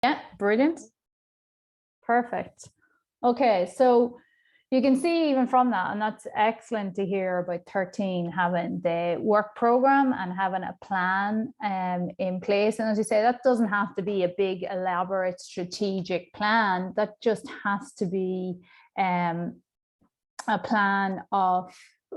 Yeah, brilliant. Perfect. Okay, so you can see even from that, and that's excellent to hear about 13 having the work program and having a plan in place. And as you say, that doesn't have to be a big, elaborate strategic plan. That just has to be a plan of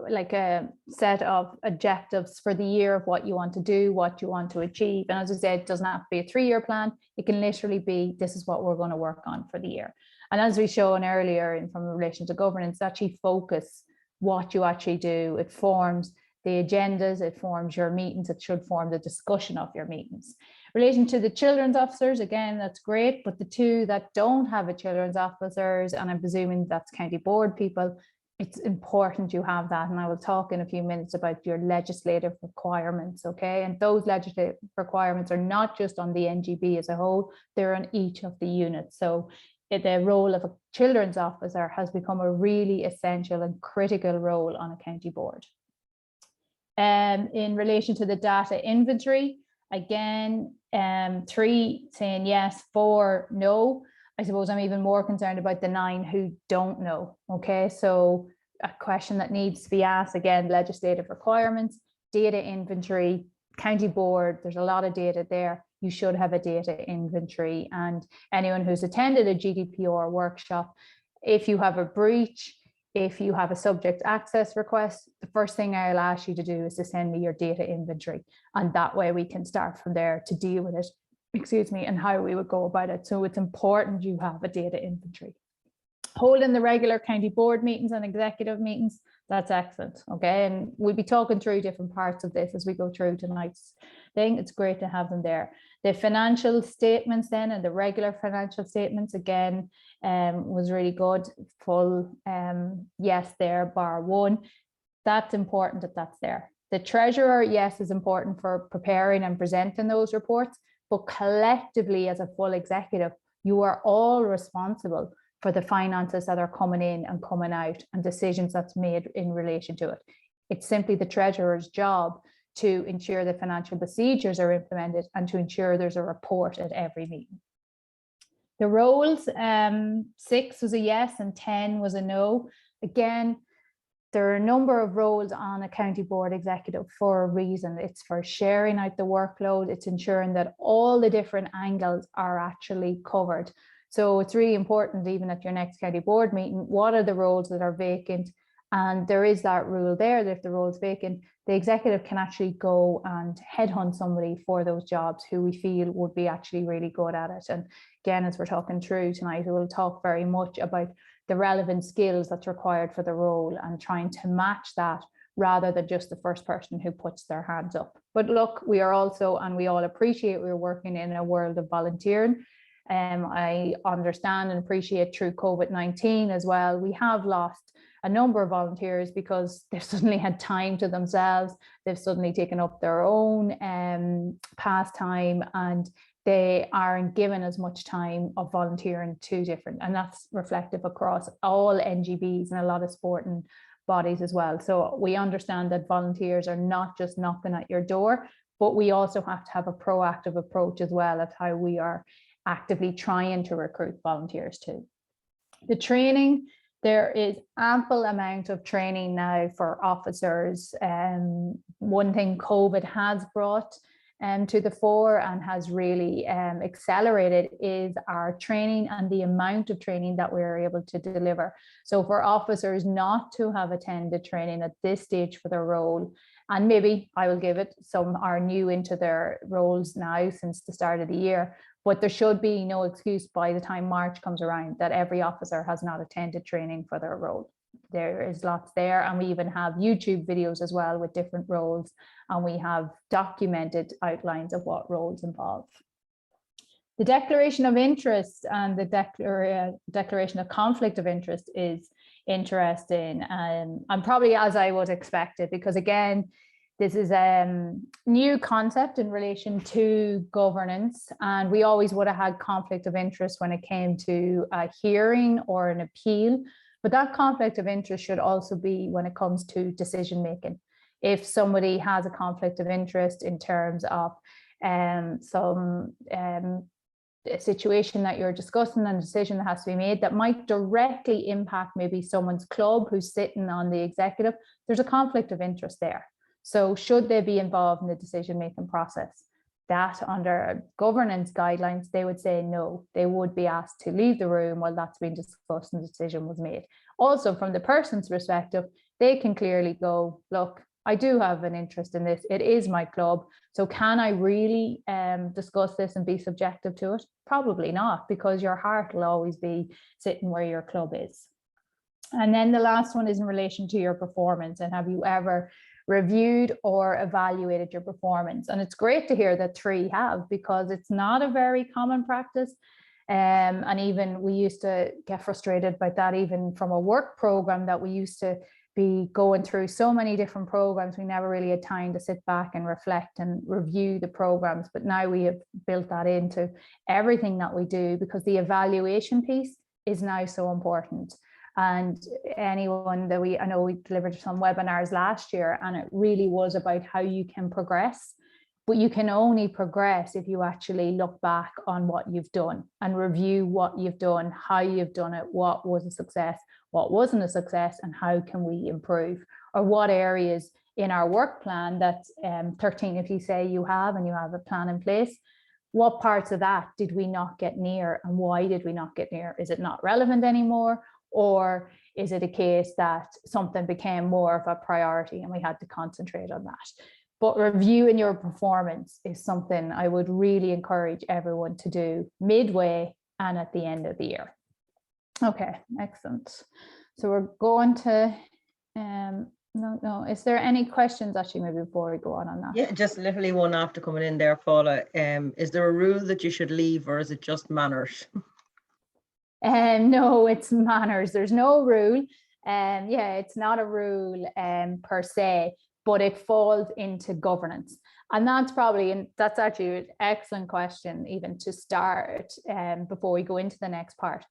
like a set of objectives for the year of what you want to do, what you want to achieve. And as I said, it doesn't have to be a 3-year plan. It can literally be, this is what we're going to work on for the year. And as we shown earlier in from relation to governance, actually focus what you actually do. It forms the agendas, it forms your meetings, it should form the discussion of your meetings. Relation to the children's officers, again, that's great, but the two that don't have a children's officers, and I'm presuming that's county board people, it's important you have that. And I will talk in a few minutes about your legislative requirements, okay? And those legislative requirements are not just on the NGB as a whole, they're on each of the units. So the role of a children's officer has become a really essential and critical role on a county board. In relation to the data inventory, again, 3 saying yes, 4 no. I suppose I'm even more concerned about the 9 who don't know. Okay, so a question that needs to be asked, again, legislative requirements, data inventory, county board, there's a lot of data there. You should have a data inventory. And anyone who's attended a GDPR workshop, if you have a breach, if you have a subject access request, the first thing I'll ask you to do is to send me your data inventory. And that way we can start from there to deal with it, excuse me, and how we would go about it. So it's important you have a data inventory. Holding the regular county board meetings and executive meetings, that's excellent, okay? And we'll be talking through different parts of this as we go through tonight's thing. It's great to have them there. The financial statements then, and the regular financial statements, again, was really good. Full yes there, bar 1. That's important that that's there. The treasurer, yes, is important for preparing and presenting those reports, but collectively as a full executive, you are all responsible for the finances that are coming in and coming out and decisions that's made in relation to it. It's simply the treasurer's job to ensure the financial procedures are implemented and to ensure there's a report at every meeting. The roles, 6 was a yes and 10 was a no. Again, there are a number of roles on a county board executive for a reason. It's for sharing out the workload. It's ensuring that all the different angles are actually covered. So it's really important, even at your next county board meeting, what are the roles that are vacant? And there is that rule there that if the role is vacant, the executive can actually go and headhunt somebody for those jobs who we feel would be actually really good at it. And again, as we're talking through tonight, we will talk very much about the relevant skills that's required for the role and trying to match that rather than just the first person who puts their hands up. But look, we are also, and we all appreciate, we're working in a world of volunteering. I understand and appreciate through COVID-19 as well, we have lost a number of volunteers because they've suddenly had time to themselves. They've suddenly taken up their own pastime and they aren't given as much time of volunteering to different, and that's reflective across all NGBs and a lot of sporting bodies as well. So we understand that volunteers are not just knocking at your door, but we also have to have a proactive approach as well of how we are actively trying to recruit volunteers too. The training, there is ample amount of training now for officers. One thing COVID has brought to the fore and has really accelerated is our training and the amount of training that we're able to deliver. So for officers not to have attended training at this stage for their role, and maybe I will give it, some are new into their roles now since the start of the year, but there should be no excuse by the time March comes around that every officer has not attended training for their role. There is lots there, and we even have YouTube videos as well with different roles, and we have documented outlines of what roles involve. The declaration of interest and the declaration of conflict of interest is interesting, and probably as I would expect it, because again, this is a new concept in relation to governance, and we always would have had conflict of interest when it came to a hearing or an appeal, but that conflict of interest should also be when it comes to decision making. If somebody has a conflict of interest in terms of some a situation that you're discussing and a decision that has to be made that might directly impact maybe someone's club who's sitting on the executive, there's a conflict of interest there. So should they be involved in the decision-making process? That under governance guidelines, they would say no, they would be asked to leave the room while that's being discussed and the decision was made. Also, from the person's perspective, they can clearly go, look, I do have an interest in this. It is my club. So can I really discuss this and be subjective to it? Probably not, because your heart will always be sitting where your club is. And then the last one is in relation to your performance, and have you ever reviewed or evaluated your performance? And it's great to hear that 3 have, because it's not a very common practice. And even we used to get frustrated by that, even from a work program that we used to be going through so many different programs. We never really had time to sit back and reflect and review the programs. But now we have built that into everything that we do, because the evaluation piece is now so important. And anyone that I know we delivered some webinars last year, and it really was about how you can progress. But you can only progress if you actually look back on what you've done and review what you've done, how you've done it, what was a success, what wasn't a success, and how can we improve, or what areas in our work plan that 13, if you say you have and you have a plan in place, what parts of that did we not get near, and why did we not get near? Is it not relevant anymore? Or is it a case that something became more of a priority and we had to concentrate on that? But reviewing your performance is something I would really encourage everyone to do midway and at the end of the year. Okay, excellent. So we're going to, no, is there any questions actually maybe before we go on that? Yeah, just literally one after coming in there, Paula. Is there a rule that you should leave, or is it just manners? No, it's manners. There's no rule. Yeah, it's not a rule per se, but it falls into governance. And that's probably, and that's actually an excellent question even to start before we go into the next part.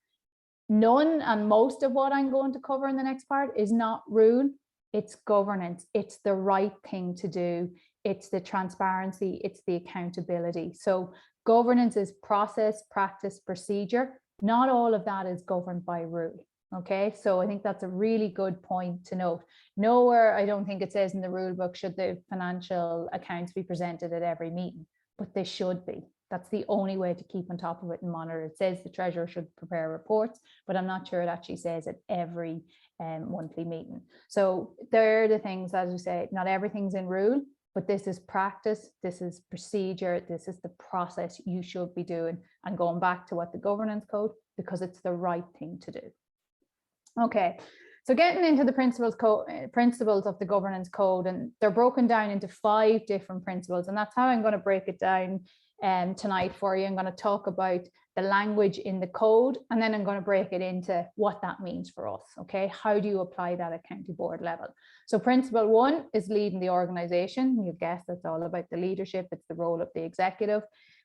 None and most of what I'm going to cover in the next part is not rule, it's governance. It's the right thing to do. It's the transparency, it's the accountability. So governance is process, practice, procedure. Not all of that is governed by rule. Okay, so I think that's a really good point to note. Nowhere, I don't think it says in the rule book, should the financial accounts be presented at every meeting, but they should be. That's the only way to keep on top of it and monitor. It says the treasurer should prepare reports, but I'm not sure it actually says at every monthly meeting. So they're the things, as we say, not everything's in rule, but this is practice, this is procedure, this is the process you should be doing, and going back to what the governance code, because it's the right thing to do. Okay, so getting into the principles of the governance code, and they're broken down into 5 different principles, and that's how I'm going to break it down tonight for you. I'm going to talk about the language in the code, and then I'm going to break it into what that means for us. Okay, how do you apply that at county board level? So principle 1 is leading the organization. You guess that's all about the leadership. It's the role of the executive.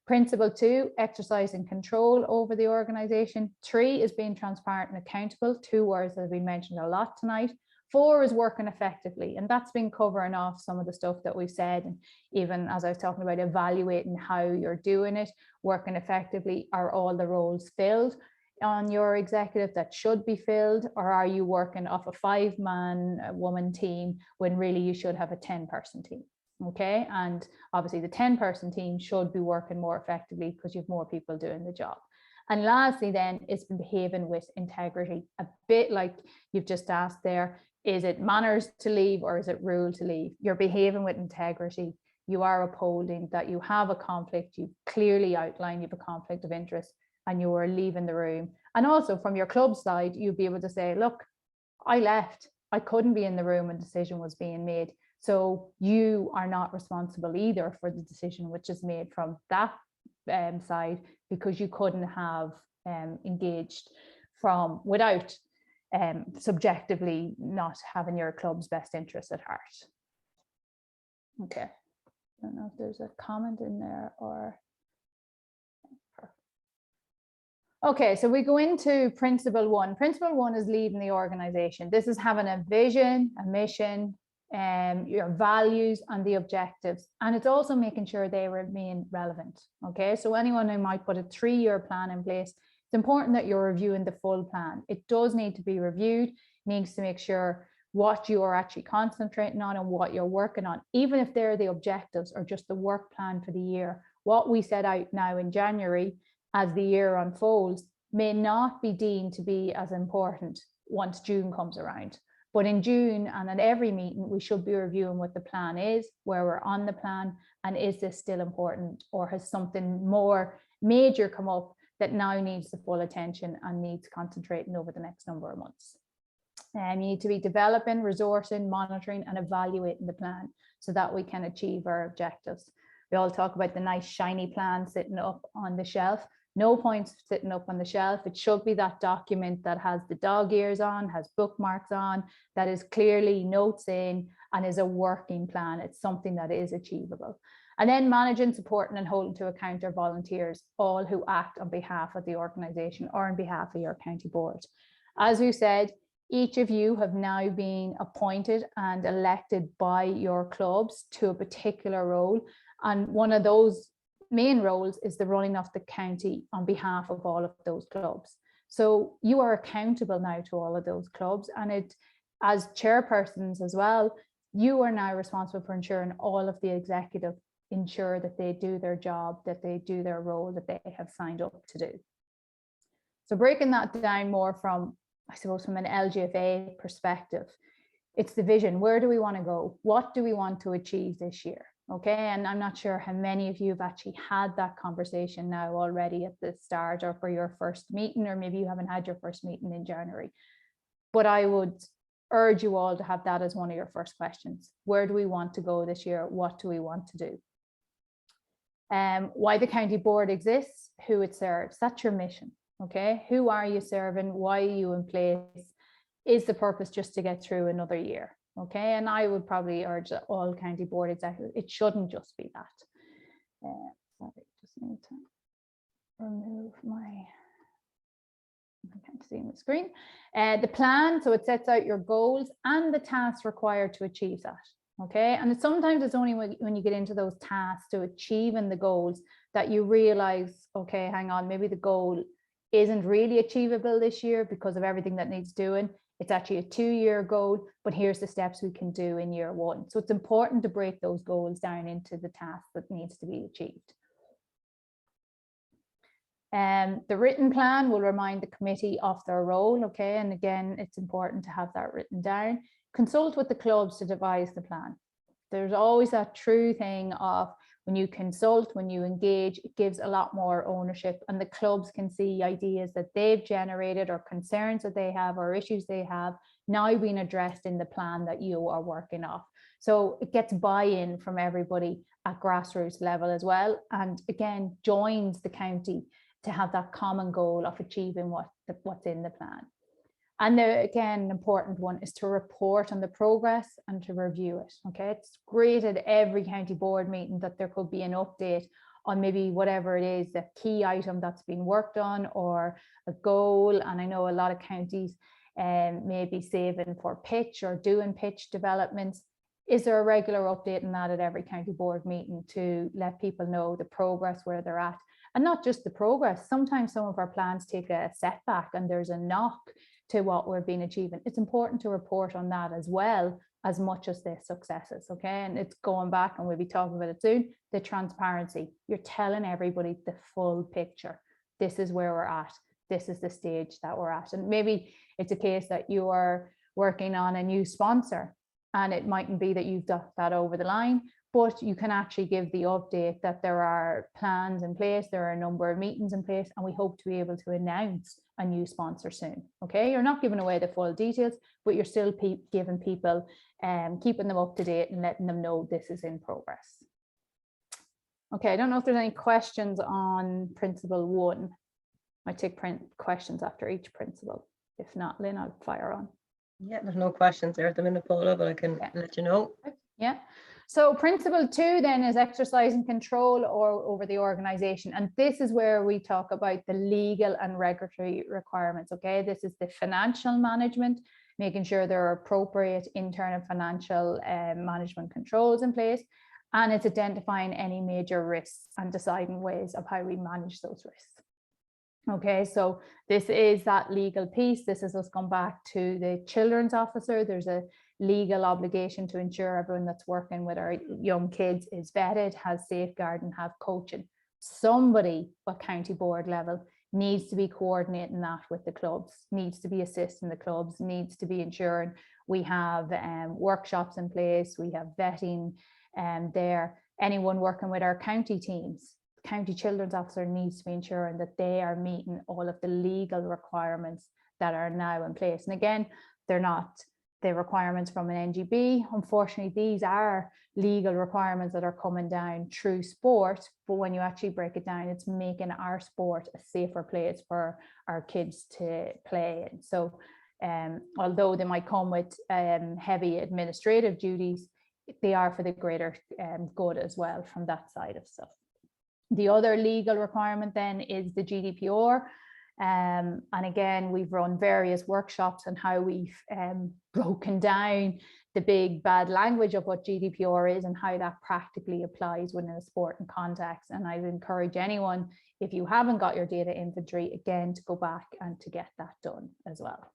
Principle 2, exercising control over the organization. 3 is being transparent and accountable. 2 words that have been mentioned a lot tonight. 4 is working effectively, and that's been covering off some of the stuff that we've said, and even as I was talking about evaluating how you're doing it, working effectively. Are all the roles filled on your executive that should be filled, or are you working off a 5-man woman team when really you should have a 10-person team? Okay, and obviously the 10-person team should be working more effectively because you have more people doing the job. And lastly then is behaving with integrity, a bit like you've just asked there. Is it manners to leave or is it rule to leave? You're behaving with integrity. You are upholding that you have a conflict. You've clearly outlined you have a conflict of interest and you are leaving the room. And also from your club side, you'll be able to say, look, I left. I couldn't be in the room when the decision was being made. So you are not responsible either for the decision which is made from that side, because you couldn't have engaged from without subjectively not having your club's best interest at heart. Okay, I don't know if there's a comment in there or. Okay, so we go into principle 1. Principle 1 is leading the organization. This is having a vision, a mission, your values and the objectives. And it's also making sure they remain relevant. Okay, so anyone who might put a 3-year plan in place, it's important that you're reviewing the full plan. It does need to be reviewed, needs to make sure what you are actually concentrating on and what you're working on, even if they're the objectives or just the work plan for the year. What we set out now in January as the year unfolds may not be deemed to be as important once June comes around. But in June and at every meeting, we should be reviewing what the plan is, where we're on the plan, and is this still important, or has something more major come up that now needs the full attention and needs concentrating over the next number of months. You need to be developing, resourcing, monitoring, and evaluating the plan so that we can achieve our objectives. We all talk about the nice shiny plan sitting up on the shelf. No point sitting up on the shelf. It should be that document that has the dog ears on, has bookmarks on, that is clearly notes in, and is a working plan. It's something that is achievable. And then managing, supporting, and holding to account our volunteers, all who act on behalf of the organisation or on behalf of your county board. As we said, each of you have now been appointed and elected by your clubs to a particular role. And one of those main roles is the running of the county on behalf of all of those clubs. So you are accountable now to all of those clubs, and it, as chairpersons as well, you are now responsible for ensuring all of the executive ensure that they do their job, that they do their role that they have signed up to do. So breaking that down more from, I suppose, from an LGFA perspective, it's the vision. Where do we want to go? What do we want to achieve this year? Okay, and I'm not sure how many of you have actually had that conversation now already at the start or for your first meeting, or maybe you haven't had your first meeting in January. But I would urge you all to have that as one of your first questions. Where do we want to go this year? What do we want to do? Why the county board exists, who it serves. That's your mission. Okay, who are you serving? Why are you in place? Is the purpose just to get through another year? Okay, and I would probably urge that all county board executives, it shouldn't just be that. Sorry, just need to remove my, I can't see on the screen. The plan, so it sets out your goals and the tasks required to achieve that. Okay, and sometimes it's only when you get into those tasks to achieving the goals that you realize, okay, hang on, maybe the goal isn't really achievable this year because of everything that needs doing. It's actually a 2-year goal, but here's the steps we can do in year 1. So it's important to break those goals down into the task that needs to be achieved. The written plan will remind the committee of their role, okay? And again, it's important to have that written down. Consult with the clubs to devise the plan. There's always that true thing of when you consult, when you engage, it gives a lot more ownership, and the clubs can see ideas that they've generated or concerns that they have or issues they have now being addressed in the plan that you are working off. So it gets buy-in from everybody at grassroots level as well, and again, joins the county to have that common goal of achieving what's in the plan. And again, an important one is to report on the progress and to review it. Okay, it's great at every county board meeting that there could be an update on maybe whatever it is, the key item that's been worked on or a goal. And I know a lot of counties may be saving for pitch or doing pitch developments. Is there a regular update on that at every county board meeting to let people know the progress, where they're at? And not just the progress. Sometimes some of our plans take a setback and there's a knock to what we've been achieving. It's important to report on that as well, as much as the successes, okay? And it's going back, and we'll be talking about it soon, the transparency. You're telling everybody the full picture. This is where we're at. This is the stage that we're at. And maybe it's a case that you are working on a new sponsor, and it mightn't be that you've got that over the line, but you can actually give the update that there are plans in place, there are a number of meetings in place, and we hope to be able to announce a new sponsor soon. Okay, you're not giving away the full details, but you're still giving people, keeping them up to date and letting them know this is in progress. Okay, I don't know if there's any questions on principle 1. I take questions after each principle. If not, Lynn, I'll fire on. Yeah, there's no questions there at the minute, Paula, but I can let you know. Yeah. So principle 2 then is exercising control over the organization. And this is where we talk about the legal and regulatory requirements. Okay, this is the financial management. making sure there are appropriate internal financial management controls in place, and it's identifying any major risks and deciding ways of how we manage those risks. Okay, so this is that legal piece. This is us going back to the children's officer. There's a legal obligation to ensure everyone that's working with our young kids is vetted, has safeguarding, have coaching. Somebody at county board level needs to be coordinating that with the clubs, needs to be assisting the clubs, needs to be ensuring we have workshops in place, we have vetting there. Anyone working with our county teams, county children's officer needs to be ensuring that they are meeting all of the legal requirements that are now in place. And again, they're not the requirements from an NGB. Unfortunately, these are legal requirements that are coming down through sport, but when you actually break it down, it's making our sport a safer place for our kids to play in. So although they might come with heavy administrative duties, they are for the greater good as well from that side of stuff. The other legal requirement then is the GDPR. And again, we've run various workshops on how we've broken down the big bad language of what GDPR is and how that practically applies within a sporting context. And I'd encourage anyone, if you haven't got your data inventory, again, to go back and to get that done as well.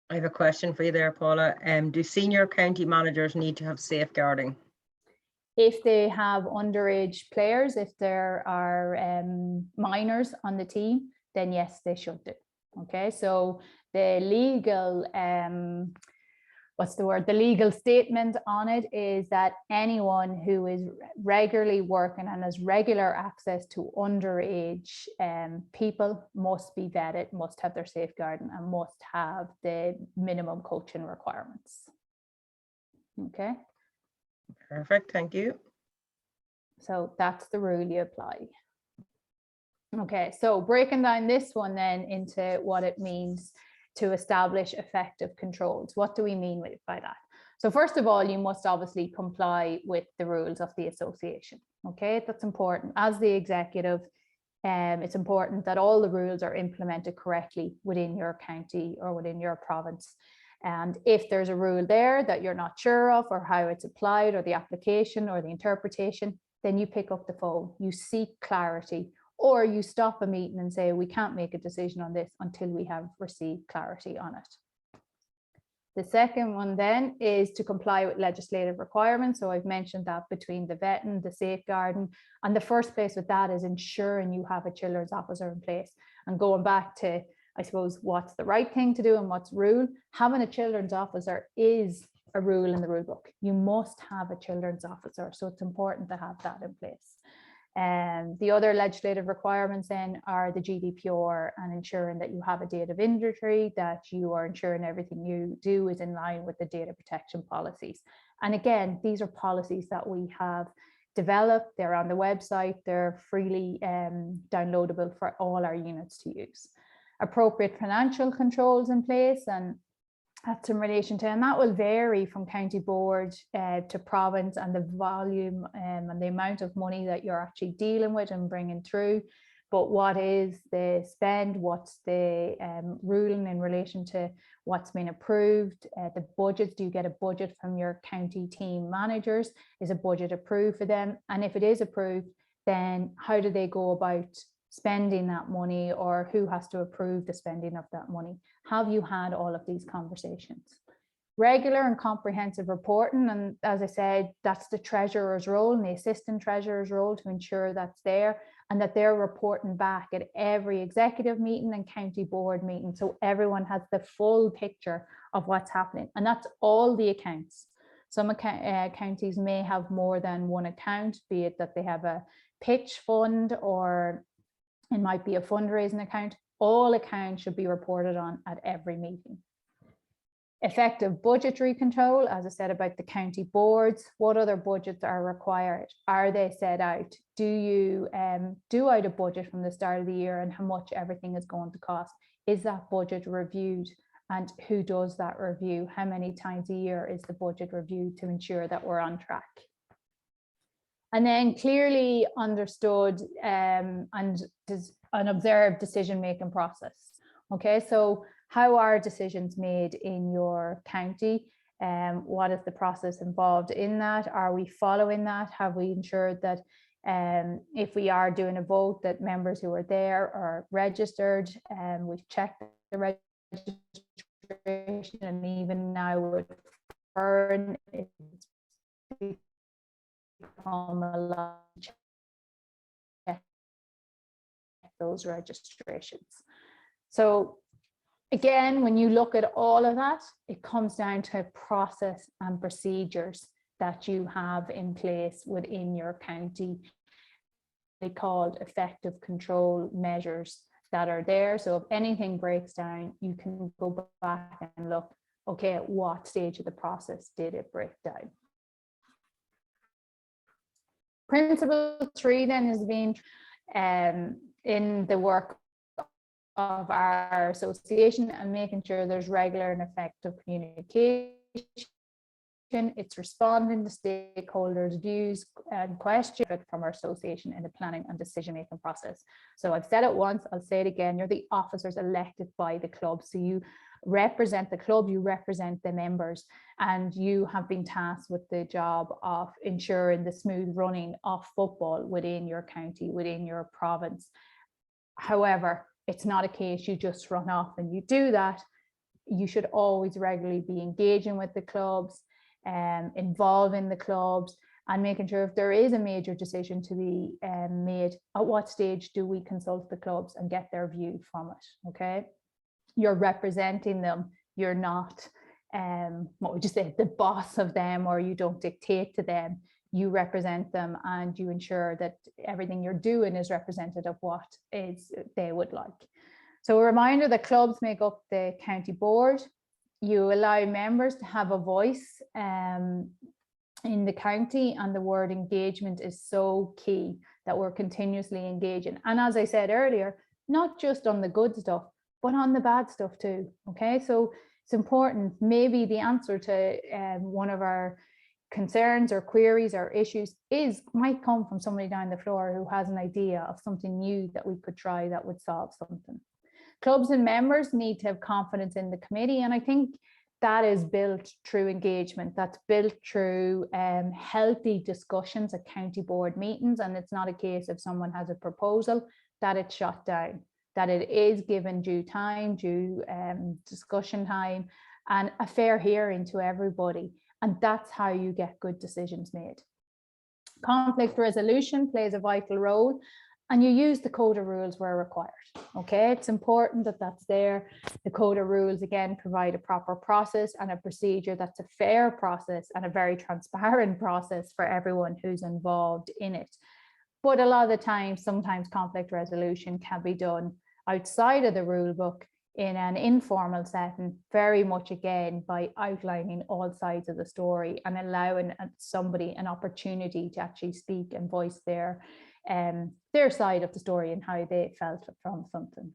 I have a question for you there, Paula. Do senior county managers need to have safeguarding? If they have underage players, if there are minors on the team, then yes, they should do. Okay, so the legal, the legal statement on it is that anyone who is regularly working and has regular access to underage people must be vetted, must have their safeguarding, and must have the minimum coaching requirements. Okay. Perfect, thank you. So that's the rule you apply. Okay, so breaking down this one then into what it means to establish effective controls. What do we mean by that? So first of all, you must obviously comply with the rules of the association. Okay, that's important. As the executive, it's important that all the rules are implemented correctly within your county or within your province. And if there's a rule there that you're not sure of, or how it's applied, or the application or the interpretation, then you pick up the phone, you seek clarity, or you stop a meeting and say, we can't make a decision on this until we have received clarity on it. The second one then is to comply with legislative requirements. So I've mentioned that between the vetting, the safeguarding, and the first place with that is ensuring you have a children's officer in place. And going back to, I suppose, what's the right thing to do and what's rule, having a children's officer is a rule in the rule book. You must have a children's officer, so it's important to have that in place. And the other legislative requirements then are the GDPR and ensuring that you have a date of inventory, that you are ensuring everything you do is in line with the data protection policies. And again, these are policies that we have developed, they're on the website, they're freely downloadable for all our units to use. Appropriate financial controls in place, and that's in relation to, and that will vary from county board to province, and the volume and the amount of money that you're actually dealing with and bringing through. But what is the spend, what's the ruling in relation to what's been approved, the budgets, do you get a budget from your county team managers? Is a budget approved for them? And if it is approved, then how do they go about spending that money, or who has to approve the spending of that money? Have you had all of these conversations? Regular and comprehensive reporting, and as I said, that's the treasurer's role and the assistant treasurer's role to ensure that's there, and that they're reporting back at every executive meeting and county board meeting, so everyone has the full picture of what's happening. And that's all the accounts. Some counties may have more than one account, be it that they have a pitch fund, or it might be a fundraising account. All accounts should be reported on at every meeting. Effective budgetary control, as I said about the county boards, what other budgets are required? Are they set out? Do you do out a budget from the start of the year and how much everything is going to cost? Is that budget reviewed? And who does that review? How many times a year is the budget reviewed to ensure that we're on track? And then clearly understood and an observed decision-making process. Okay, so how are decisions made in your county? What is the process involved in that? Are we following that? Have we ensured that if we are doing a vote, that members who are there are registered? We've checked the registration, and even now with Fern, it's become a lot to check those registrations. So again, when you look at all of that, it comes down to process and procedures that you have in place within your county. They called effective control measures that are there. So if anything breaks down, you can go back and look, okay, at what stage of the process did it break down? Principle 3 then has been in the work of our association and making sure there's regular and effective communication. It's responding to stakeholders' views and questions from our association in the planning and decision-making process. So I've said it once, I'll say it again, you're the officers elected by the club. So you represent the club, you represent the members, and you have been tasked with the job of ensuring the smooth running of football within your county, within your province. However, it's not a case you just run off and you do that. You should always regularly be engaging with the clubs, involving the clubs, and making sure if there is a major decision to be made, at what stage do we consult the clubs and get their view from it, okay? You're representing them, you're not, what would you say, the boss of them, or you don't dictate to them. You represent them and you ensure that everything you're doing is representative of what is they would like. So a reminder that clubs make up the county board. You allow members to have a voice in the county, and the word engagement is so key, that we're continuously engaging. And as I said earlier, not just on the good stuff, but on the bad stuff too, okay? So it's important, maybe the answer to one of our concerns or queries or issues might come from somebody down the floor who has an idea of something new that we could try that would solve something. Clubs and members need to have confidence in the committee, and I think that is built through engagement. That's built through healthy discussions at county board meetings, and it's not a case if someone has a proposal that it's shut down, that it is given due time, due discussion time, and a fair hearing to everybody. And that's how you get good decisions made. Conflict resolution plays a vital role, and you use the code of rules where required. Okay, it's important that that's there. The code of rules, again, provide a proper process and a procedure that's a fair process and a very transparent process for everyone who's involved in it. But a lot of the time, sometimes conflict resolution can be done outside of the rule book in an informal setting, very much again by outlining all sides of the story and allowing somebody an opportunity to actually speak and voice their side of the story and how they felt from something.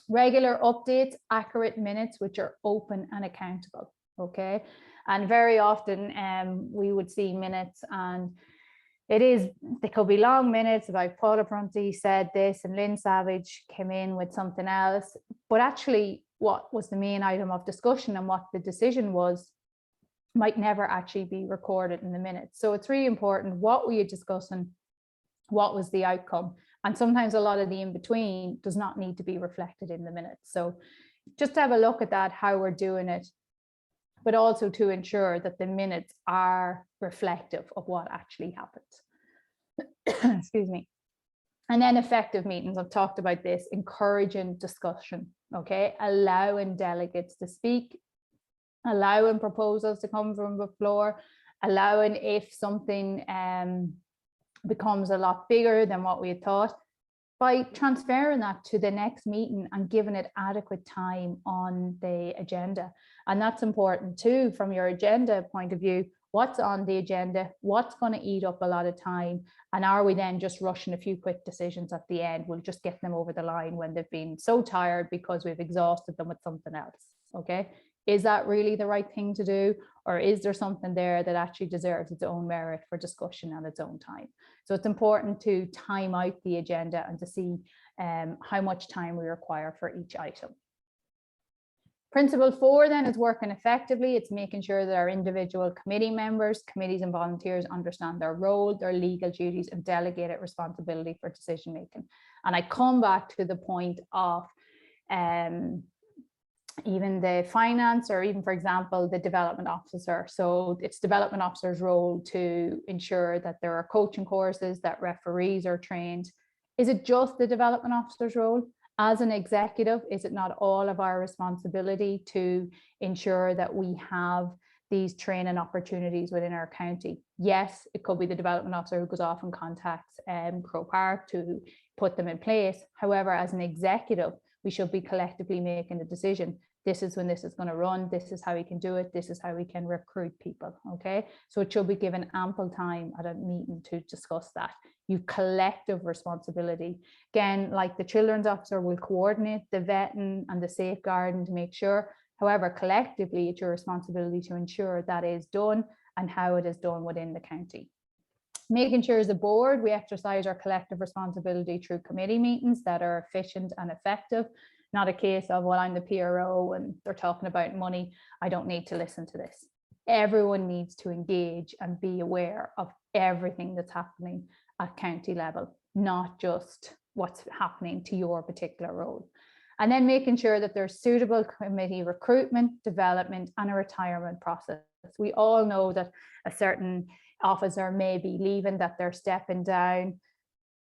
Regular updates, accurate minutes, which are open and accountable, okay? And very often we would see minutes, and they could be long minutes about Paula Prunty said this and Lynn Savage came in with something else, but actually what was the main item of discussion and what the decision was might never actually be recorded in the minutes. So it's really important, what were you discussing, what was the outcome, and sometimes a lot of the in-between does not need to be reflected in the minutes. So just have a look at that, how we're doing it, but also to ensure that the minutes are reflective of what actually happened. Excuse me. And then effective meetings, I've talked about this, encouraging discussion, okay? Allowing delegates to speak, allowing proposals to come from the floor, allowing if something becomes a lot bigger than what we had thought, by transferring that to the next meeting and giving it adequate time on the agenda. And that's important too, from your agenda point of view, what's on the agenda, what's going to eat up a lot of time, and are we then just rushing a few quick decisions at the end? We'll just get them over the line when they've been so tired because we've exhausted them with something else, okay? Is that really the right thing to do? Or is there something there that actually deserves its own merit for discussion at its own time? So it's important to time out the agenda and to see how much time we require for each item. Principle 4 then is working effectively. It's making sure that our individual committee members, committees and volunteers understand their role, their legal duties and delegated responsibility for decision making. And I come back to the point of even the finance, or even, for example, the development officer. So it's development officer's role to ensure that there are coaching courses, that referees are trained. Is it just the development officer's role? As an executive, is it not all of our responsibility to ensure that we have these training opportunities within our county? Yes, it could be the development officer who goes off and contacts Crow Park to put them in place. However, as an executive, we should be collectively making the decision. This is when this is going to run. This is how we can do it. This is how we can recruit people. Okay. So it should be given ample time at a meeting to discuss that. You collective responsibility. Again, like the children's officer will coordinate the vetting and the safeguarding to make sure. However, collectively, it's your responsibility to ensure that is done and how it is done within the county. Making sure as a board, we exercise our collective responsibility through committee meetings that are efficient and effective. Not a case of, well, I'm the PRO and they're talking about money, I don't need to listen to this. Everyone needs to engage and be aware of everything that's happening at county level, not just what's happening to your particular role. And then making sure that there's suitable committee recruitment, development, and a retirement process. We all know that a certain officer may be leaving, that they're stepping down.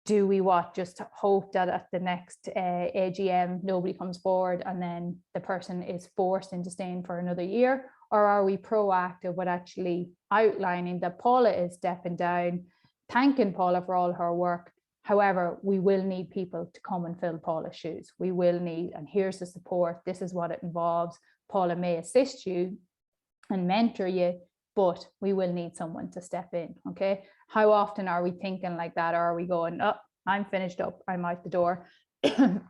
Do we just hope that at the next AGM nobody comes forward and then the person is forced into staying for another year? Or are we proactive with actually outlining that Paula is stepping down, thanking Paula for all her work? However, we will need people to come and fill Paula's shoes. We will need, and here's the support, this is what it involves. Paula may assist you and mentor you, but we will need someone to step in, okay? How often are we thinking like that? Or are we going, oh, I'm finished up, I'm out the door. It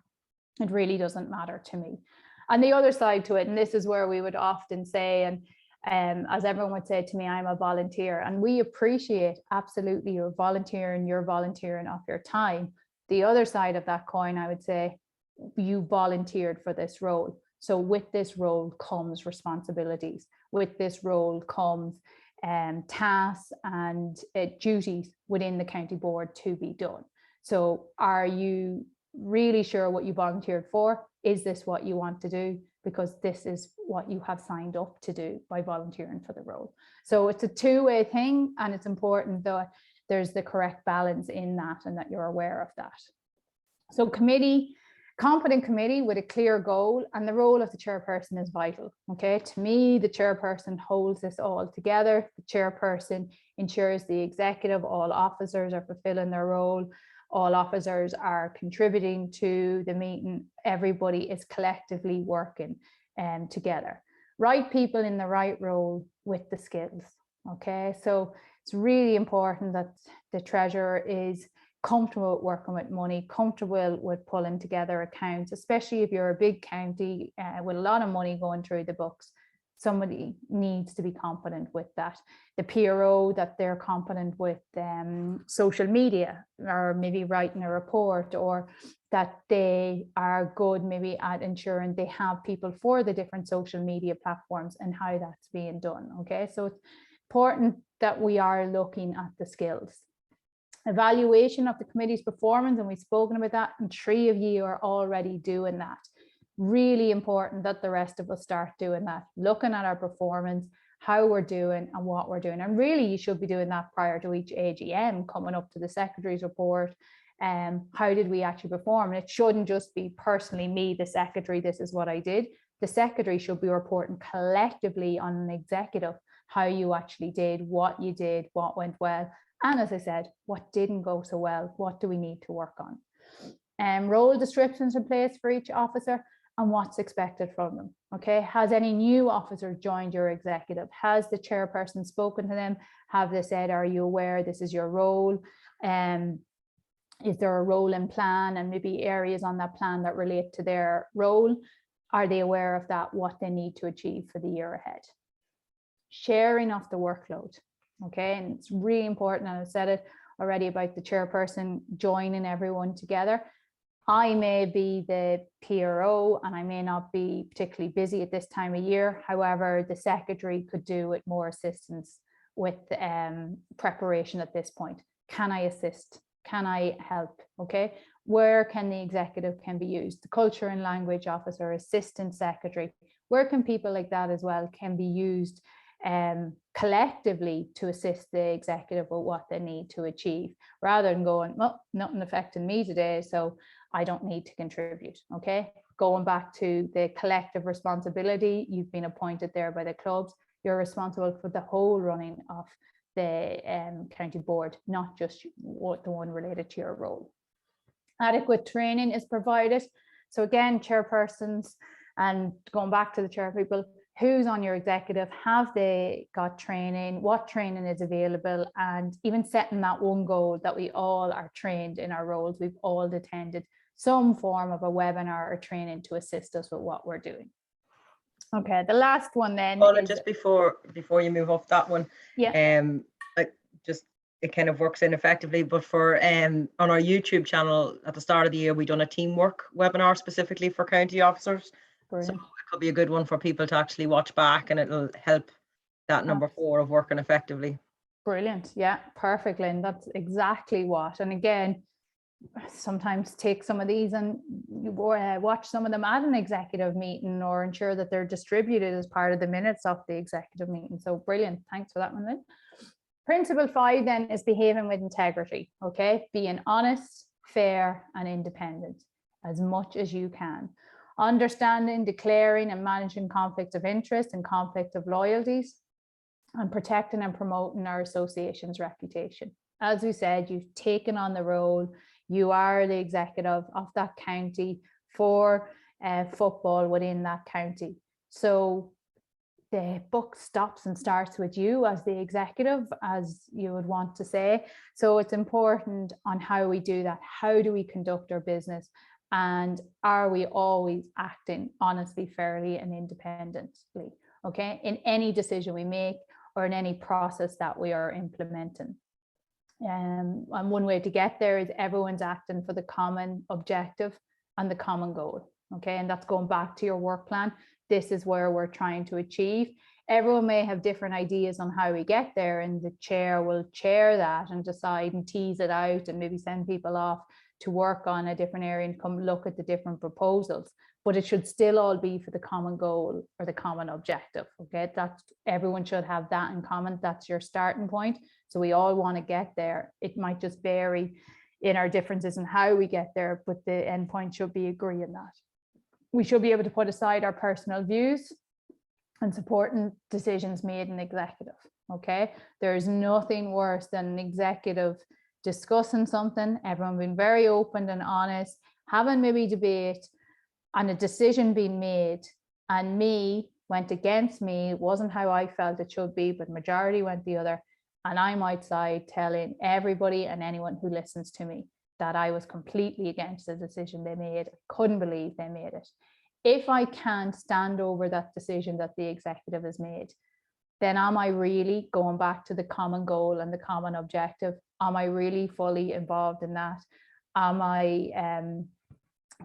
really doesn't matter to me. And the other side to it, and this is where we would often say, and as everyone would say to me, I'm a volunteer, and we appreciate absolutely your volunteering off your time. The other side of that coin, I would say, you volunteered for this role. So with this role comes responsibilities. With this role comes tasks and duties within the county board to be done. So are you really sure what you volunteered for? Is this what you want to do? Because this is what you have signed up to do by volunteering for the role. So it's a two-way thing, and it's important that there's the correct balance in that and that you're aware of that. So competent committee with a clear goal, and the role of the chairperson is vital. Okay, to me, the chairperson holds this all together. The chairperson ensures the executive, all officers are fulfilling their role, all officers are contributing to the meeting, everybody is collectively working together. Right people in the right role with the skills. Okay, so it's really important that the treasurer is comfortable with working with money, comfortable with pulling together accounts, especially if you're a big county with a lot of money going through the books. Somebody needs to be competent with that. The PRO, that they're competent with social media, or maybe writing a report, or that they are good maybe at ensuring they have people for the different social media platforms and how that's being done. Okay, so it's important that we are looking at the skills. Evaluation of the committee's performance, and we've spoken about that, and 3 of you are already doing that. Really important that the rest of us start doing that, looking at our performance, how we're doing and what we're doing. And really, you should be doing that prior to each AGM, coming up to the secretary's report. How did we actually perform? And it shouldn't just be personally me, the secretary, this is what I did. The secretary should be reporting collectively on an executive, how you actually did, what went well. And as I said, what didn't go so well, what do we need to work on? Role descriptions in place for each officer and what's expected from them. Okay, has any new officer joined your executive? Has the chairperson spoken to them? Have they said, are you aware this is your role? Is there a role and plan, and maybe areas on that plan that relate to their role? Are they aware of that, what they need to achieve for the year ahead? Sharing of the workload. Okay, and it's really important, and I said it already about the chairperson joining everyone together. I may be the PRO and I may not be particularly busy at this time of year. However, the secretary could do with more assistance with preparation at this point. Can I assist? Can I help? Okay. Where can the executive can be used? The culture and language officer, assistant secretary, where can people like that as well can be used collectively to assist the executive with what they need to achieve, rather than going, well, nothing affecting me today, so I don't need to contribute. Okay, going back to the collective responsibility, you've been appointed there by the clubs, you're responsible for the whole running of the county board, not just the one related to your role. Adequate training is provided. So again, chairpersons, and going back to the chair people, who's on your executive, have they got training, what training is available, and even setting that one goal that we all are trained in our roles, we've all attended some form of a webinar or training to assist us with what we're doing. Okay, the last one then is just before you move off that one, it kind of works in effectively, but for on our YouTube channel at the start of the year, we done a teamwork webinar specifically for county officers. Brilliant. So it could be a good one for people to actually watch back, and it'll help that number 4 of working effectively. Brilliant. Yeah, perfect, Lynn. That's exactly what. And again, sometimes take some of these and watch some of them at an executive meeting, or ensure that they're distributed as part of the minutes of the executive meeting. So brilliant. Thanks for that one, Lynn. Principle 5 then is behaving with integrity. Okay, being honest, fair, and independent as much as you can. Understanding, declaring, and managing conflicts of interest and conflict of loyalties, and protecting and promoting our association's reputation. As we said, you've taken on the role, you are the executive of that county for football within that county. So the buck stops and starts with you as the executive, as you would want to say. So it's important on how we do that. How do we conduct our business? And are we always acting honestly, fairly, and independently? Okay, in any decision we make or in any process that we are implementing. And one way to get there is everyone's acting for the common objective and the common goal. Okay, and that's going back to your work plan. This is where we're trying to achieve. Everyone may have different ideas on how we get there, and the chair will chair that and decide and tease it out and maybe send people off to work on a different area and come look at the different proposals. But it should still all be for the common goal or the common objective. Okay, that's, everyone should have that in common. That's your starting point. So we all want to get there. It might just vary in our differences in how we get there, but the end point should be agreeing that. We should be able to put aside our personal views and supporting decisions made in executive. Okay, there's nothing worse than an executive discussing something, everyone being very open and honest, having maybe debate, and a decision being made, and me went against me. It wasn't how I felt it should be, but majority went the other, and I'm outside telling everybody and anyone who listens to me that I was completely against the decision they made. I couldn't believe they made it. If I can't stand over that decision that the executive has made, then am I really going back to the common goal and the common objective? Am I really fully involved in that? Am I,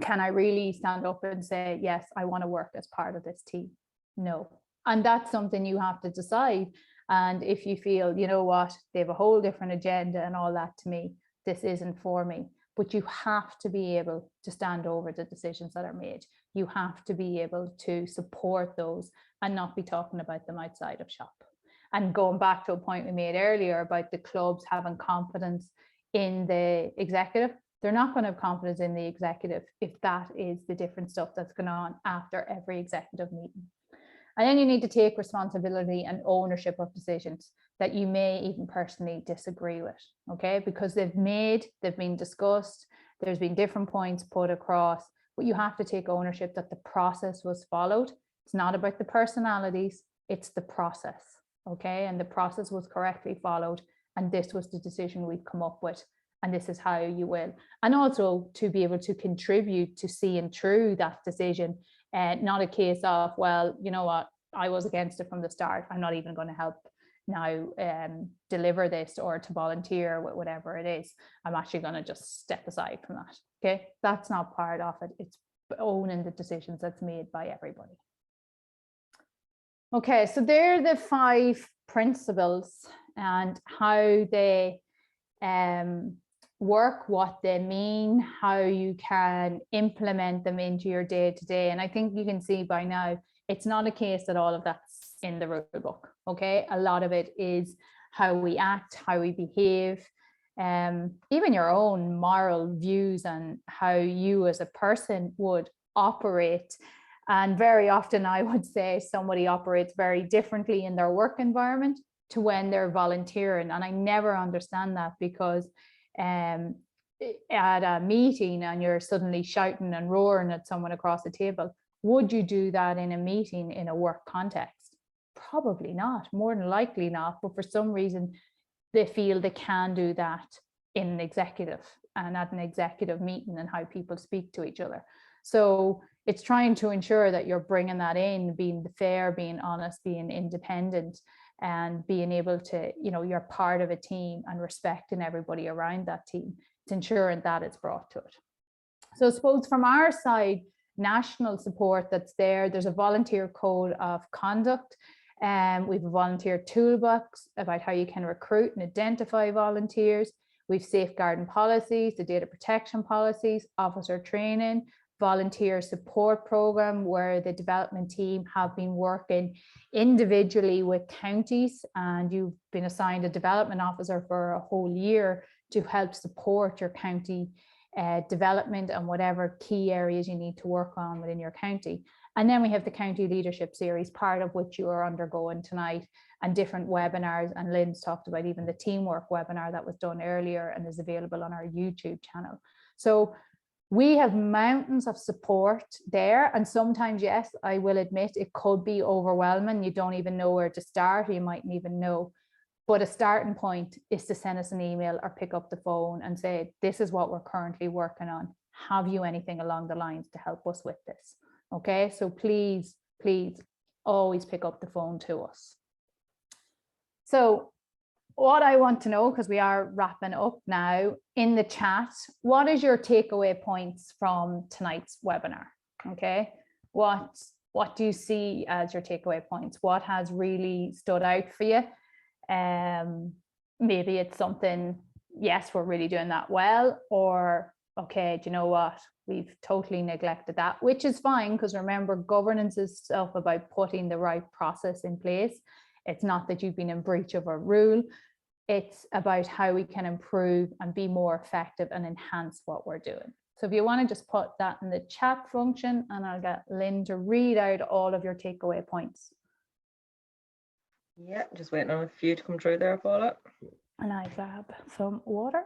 can I really stand up and say, yes, I want to work as part of this team? No. And that's something you have to decide. And if you feel, you know what, they have a whole different agenda and all that, to me, this isn't for me. But you have to be able to stand over the decisions that are made. You have to be able to support those and not be talking about them outside of shop. And going back to a point we made earlier about the clubs having confidence in the executive, they're not going to have confidence in the executive if that is the different stuff that's going on after every executive meeting. And then you need to take responsibility and ownership of decisions that you may even personally disagree with, okay? Because they've been discussed, there's been different points put across, but you have to take ownership that the process was followed. It's not about the personalities, it's the process, okay? And the process was correctly followed, and this was the decision we've come up with, and this is how you will. And also to be able to contribute to seeing through that decision, not a case of, well, you know what, I was against it from the start, I'm not even going to help now deliver this or to volunteer with whatever it is. I'm actually going to just step aside from that. Okay, that's not part of it. It's owning the decisions that's made by everybody. Okay, so they're the 5 principles and how they work, what they mean, how you can implement them into your day-to-day. And I think you can see by now, it's not a case that all of that's in the rule book. Okay, a lot of it is how we act, how we behave, even your own moral views and how you as a person would operate. And very often I would say somebody operates very differently in their work environment to when they're volunteering. And I never understand that, because at a meeting and you're suddenly shouting and roaring at someone across the table, would you do that in a meeting in a work context? Probably not, more than likely not. But for some reason, they feel they can do that in an executive and at an executive meeting and how people speak to each other. So it's trying to ensure that you're bringing that in, being fair, being honest, being independent, and being able to, you're part of a team and respecting everybody around that team. It's ensuring that it's brought to it. So I suppose from our side, national support that's there, there's a volunteer code of conduct. We have a volunteer toolbox about how you can recruit and identify volunteers. We've safeguarding policies, the data protection policies, officer training, volunteer support program, where the development team have been working individually with counties, and you've been assigned a development officer for a whole year to help support your county development and whatever key areas you need to work on within your county. And then we have the county leadership series, part of which you are undergoing tonight, and different webinars. And Lynn's talked about even the teamwork webinar that was done earlier and is available on our YouTube channel. So we have mountains of support there. And sometimes, yes, I will admit, it could be overwhelming. You don't even know where to start, or you mightn't even know. But a starting point is to send us an email or pick up the phone and say, this is what we're currently working on. Have you anything along the lines to help us with this? Okay, so please, please always pick up the phone to us. So what I want to know, because we are wrapping up now, in the chat, what is your takeaway points from tonight's webinar? Okay, what do you see as your takeaway points? What has really stood out for you? Maybe it's something, yes, we're really doing that well, or okay, do you know what, we've totally neglected that, which is fine, because remember, governance is stuff about putting the right process in place. It's not that you've been in breach of a rule. It's about how we can improve and be more effective and enhance what we're doing. So if you want to just put that in the chat function, and I'll get Lynn to read out all of your takeaway points. Yeah, just waiting on a few to come through there, Paula. And I grab some water.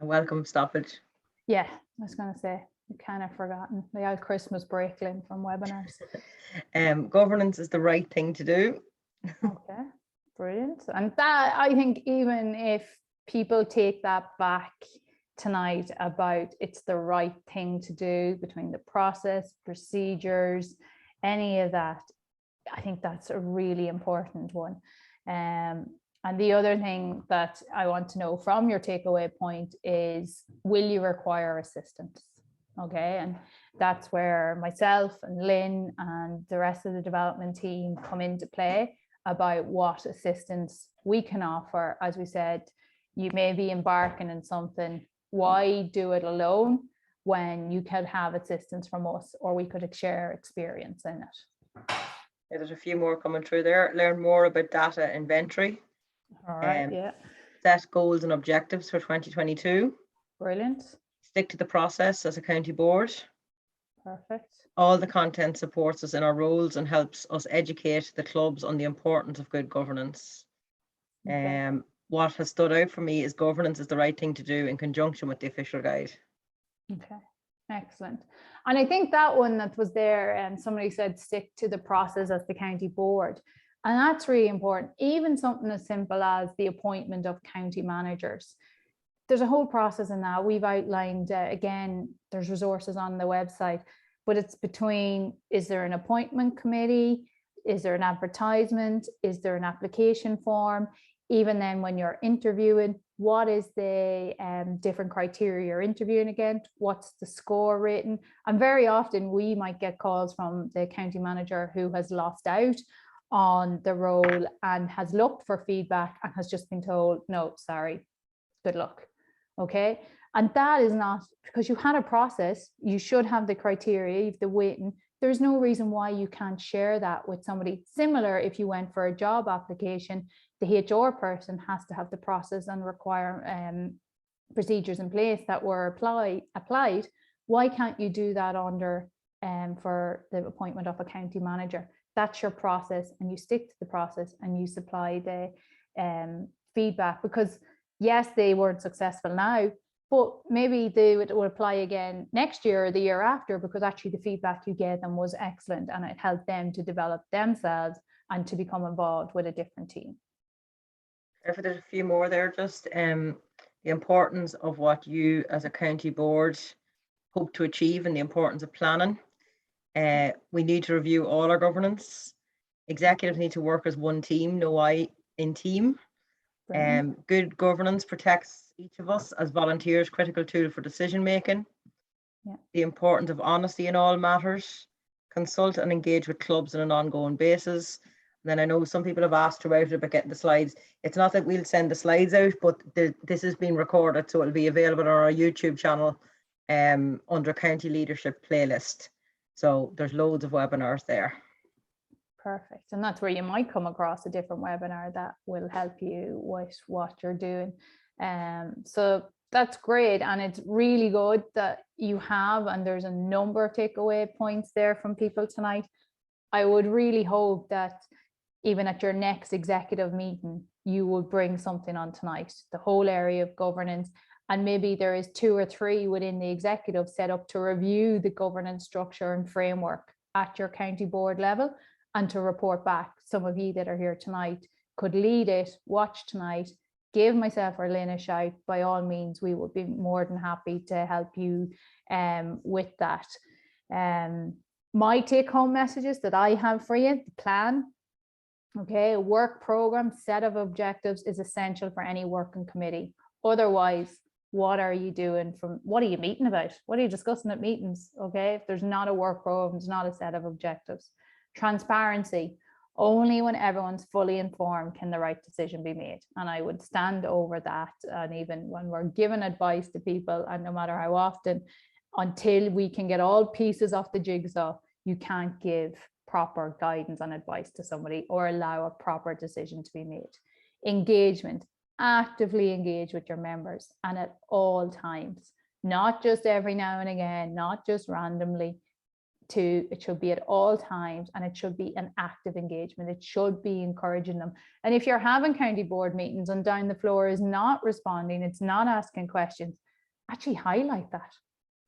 A welcome stoppage. Yeah, I was going to say, we kind of forgotten the old Christmas break, Lynn, from webinars. Governance is the right thing to do. Okay, brilliant. And that, I think, even if people take that back tonight about it's the right thing to do, between the process, procedures, any of that, I think that's a really important one. And the other thing that I want to know from your takeaway point is, will you require assistance? Okay, and that's where myself and Lynn and the rest of the development team come into play about what assistance we can offer. As we said, you may be embarking in something. Why do it alone when you could have assistance from us, or we could share experience in it? Yeah, there's a few more coming through there. Learn more about data inventory. All right, yeah. Set goals and objectives for 2022. Brilliant. Stick to the process as a county board. Perfect. All the content supports us in our roles and helps us educate the clubs on the importance of good governance. Okay. What has stood out for me is governance is the right thing to do in conjunction with the official guide. Okay, excellent. And I think that one that was there, and somebody said stick to the process as the county board. And that's really important. Even something as simple as the appointment of county managers. There's a whole process in that. We've outlined, again, there's resources on the website, but it's between, is there an appointment committee? Is there an advertisement? Is there an application form? Even then when you're interviewing, what is the different criteria you're interviewing against, what's the score written. And very often we might get calls from the county manager who has lost out on the role and has looked for feedback and has just been told, no, sorry, good luck. Okay. And that is not, because you had a process, you should have the criteria, you've the weighting. There's no reason why you can't share that with somebody. Similar, if you went for a job application, the HR person has to have the process and require procedures in place that were applied. Why can't you do that under for the appointment of a county manager? That's your process, and you stick to the process and you supply the feedback, because yes, they weren't successful now, but maybe they would apply again next year or the year after, because actually the feedback you gave them was excellent and it helped them to develop themselves and to become involved with a different team. If there's a few more there, just the importance of what you as a county board hope to achieve and the importance of planning. We need to review all our governance. Executives need to work as one team, no I in team. Good governance protects each of us as volunteers, critical tool for decision making. Yeah. The importance of honesty in all matters. Consult and engage with clubs on an ongoing basis. And then I know some people have asked throughout about getting the slides. It's not that we'll send the slides out, but this is being recorded, so it'll be available on our YouTube channel under County Leadership playlist. So there's loads of webinars there. Perfect. And that's where you might come across a different webinar that will help you with what you're doing. So that's great. And it's really good that you have, and there's a number of takeaway points there from people tonight. I would really hope that even at your next executive meeting, you will bring something on tonight, the whole area of governance. And maybe there is 2 or 3 within the executive set up to review the governance structure and framework at your county board level and to report back. Some of you that are here tonight could lead it, watch tonight, give myself or Lynn a shout. By all means, we would be more than happy to help you with that. My take-home messages that I have for you: the plan. Okay, a work program, set of objectives is essential for any working committee. Otherwise, what are you doing? What are you meeting about? What are you discussing at meetings? Okay, if there's not a work program, it's not a set of objectives. Transparency. Only when everyone's fully informed can the right decision be made. And I would stand over that. And even when we're giving advice to people, and no matter how often, until we can get all pieces off the jigsaw, you can't give proper guidance and advice to somebody or allow a proper decision to be made. Engagement. Actively engage with your members and at all times, not just every now and again, not just randomly. It should be at all times, and it should be an active engagement. It should be encouraging them. And if you're having county board meetings and down the floor is not responding, it's not asking questions, actually highlight that.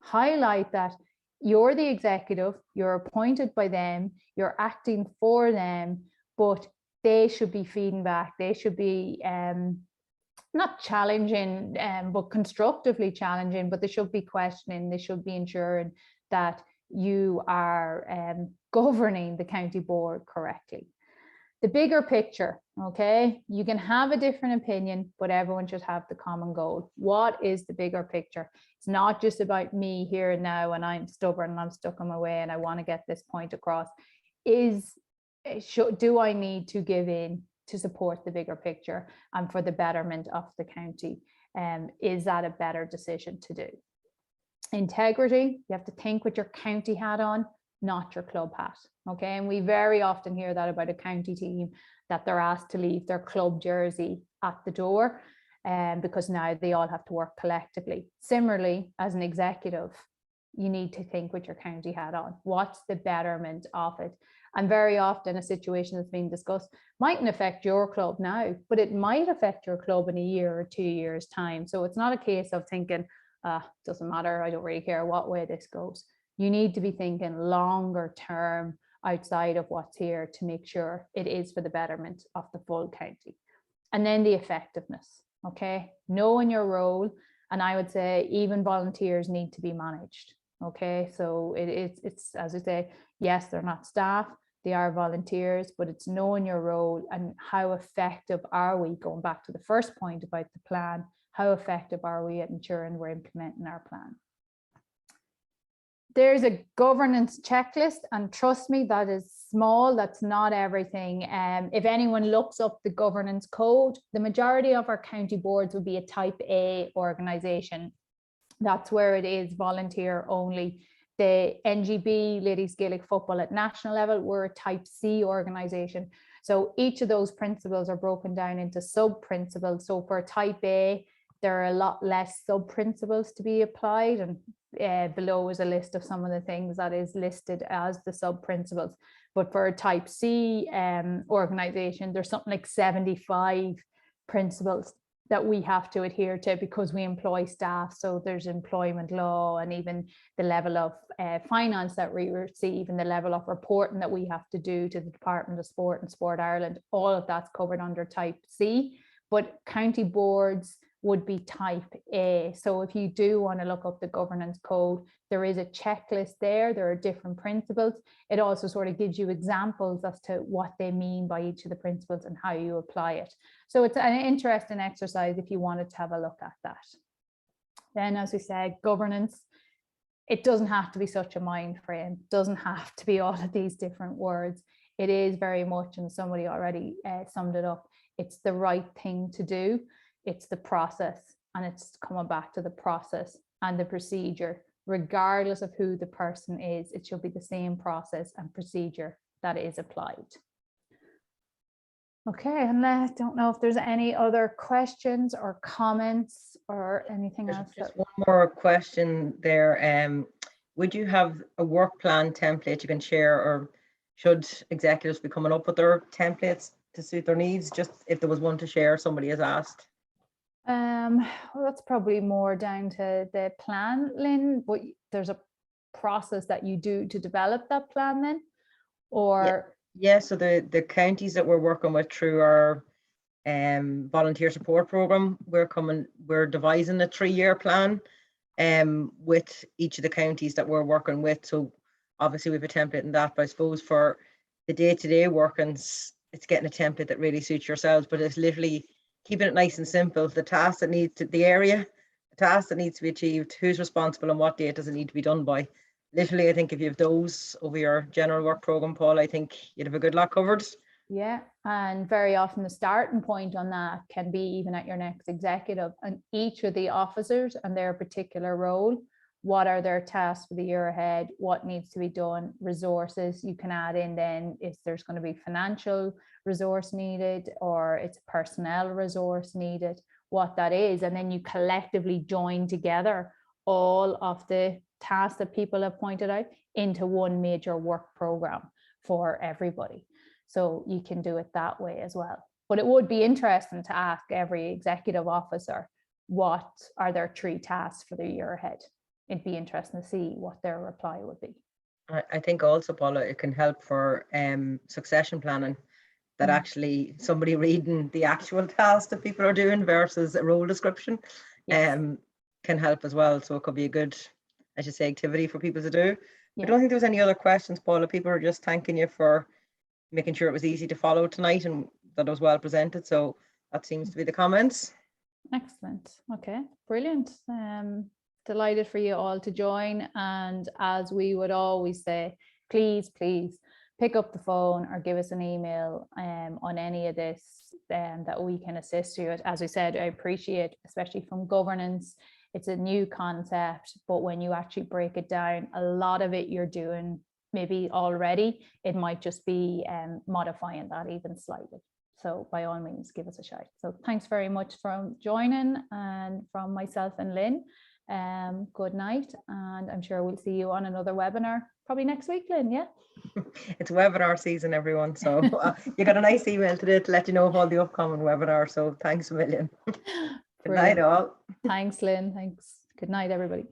Highlight that you're the executive, you're appointed by them, you're acting for them, but they should be feeding back. They should be not challenging, but constructively challenging, but they should be questioning. They should be ensuring that you are governing the county board correctly. The bigger picture, okay? You can have a different opinion, but everyone should have the common goal. What is the bigger picture? It's not just about me here and now, and I'm stubborn and I'm stuck in my way and I want to get this point across. Do I need to give in to support the bigger picture and for the betterment of the county? Is that a better decision to do? Integrity, you have to think with your county hat on, not your club hat. Okay, and we very often hear that about a county team, that they're asked to leave their club jersey at the door, because now they all have to work collectively. Similarly, as an executive, you need to think with your county hat on. What's the betterment of it? And very often a situation that's being discussed mightn't affect your club now, but it might affect your club in a year or 2 years' time. So it's not a case of thinking, doesn't matter, I don't really care what way this goes. You need to be thinking longer term outside of what's here to make sure it is for the betterment of the full county. And then the effectiveness, okay? Knowing your role, and I would say even volunteers need to be managed, okay? So it's as I say, yes, they're not staff, they are volunteers, but it's knowing your role and how effective are we, going back to the first point about the plan, how effective are we at ensuring we're implementing our plan? There's a governance checklist, and trust me, that is small, that's not everything. If anyone looks up the governance code, the majority of our county boards would be a type A organisation. That's where it is volunteer only. The NGB, Ladies Gaelic Football at national level, we're a type C organisation. So each of those principles are broken down into sub-principles. So for type A, there are a lot less sub-principles to be applied, and below is a list of some of the things that is listed as the sub-principles. But for a type C organisation, there's something like 75 principles that we have to adhere to because we employ staff. So there's employment law, and even the level of finance that we receive, and the level of reporting that we have to do to the Department of Sport and Sport Ireland. All of that's covered under type C, but county boards would be type A. So if you do want to look up the governance code, there is a checklist there. There are different principles. It also sort of gives you examples as to what they mean by each of the principles and how you apply it. So it's an interesting exercise if you wanted to have a look at that. Then, as we said, governance, it doesn't have to be such a mind frame. It doesn't have to be all of these different words. It is very much, and somebody already summed it up, it's the right thing to do. It's the process, and it's coming back to the process and the procedure. Regardless of who the person is, it should be the same process and procedure that is applied. Okay, and I don't know if there's any other questions or comments or anything else. Just one more question there. Would you have a work plan template you can share, or should executives be coming up with their templates to suit their needs? Just if there was one to share, somebody has asked. Well, that's probably more down to the plan, Lynn, but there's a process that you do to develop that plan then, or? Yeah, so the counties that we're working with through our volunteer support program, we're devising a 3-year plan with each of the counties that we're working with. So obviously we have a template in that, but I suppose for the day-to-day workings, it's getting a template that really suits yourselves, but it's literally keeping it nice and simple. The task that needs to, the area, the task that needs to be achieved, who's responsible and what date does it need to be done by. Literally, I think if you have those over your general work program, Paul, I think you'd have a good lot covered. Yeah, and very often the starting point on that can be even at your next executive, and each of the officers and their particular role. What are their tasks for the year ahead? What needs to be done? Resources you can add in then if there's going to be financial resource needed, or it's personnel resource needed, what that is. And then you collectively join together all of the tasks that people have pointed out into one major work program for everybody. So you can do it that way as well. But it would be interesting to ask every executive officer, what are their 3 tasks for the year ahead? It'd be interesting to see what their reply would be. I think also, Paula, it can help for succession planning, that actually somebody reading the actual tasks that people are doing versus a role description can help as well. So it could be a good, I should say, activity for people to do. I don't think there was any other questions, Paula. People are just thanking you for making sure it was easy to follow tonight and that it was well presented. So that seems to be the comments. Excellent. Okay, brilliant. Delighted for you all to join. And as we would always say, please pick up the phone or give us an email on any of this that we can assist you. As we said, I appreciate, especially from governance, it's a new concept, but when you actually break it down, a lot of it you're doing maybe already. It might just be modifying that even slightly. So by all means, give us a shout. So thanks very much for joining, and from myself and Lynn, good night. And I'm sure we'll see you on another webinar probably next week, Lynn, yeah? It's webinar season, everyone. So you got a nice email today to let you know of all the upcoming webinars. So thanks a million. Good night, all. Thanks, Lynn. Thanks. Good night, everybody.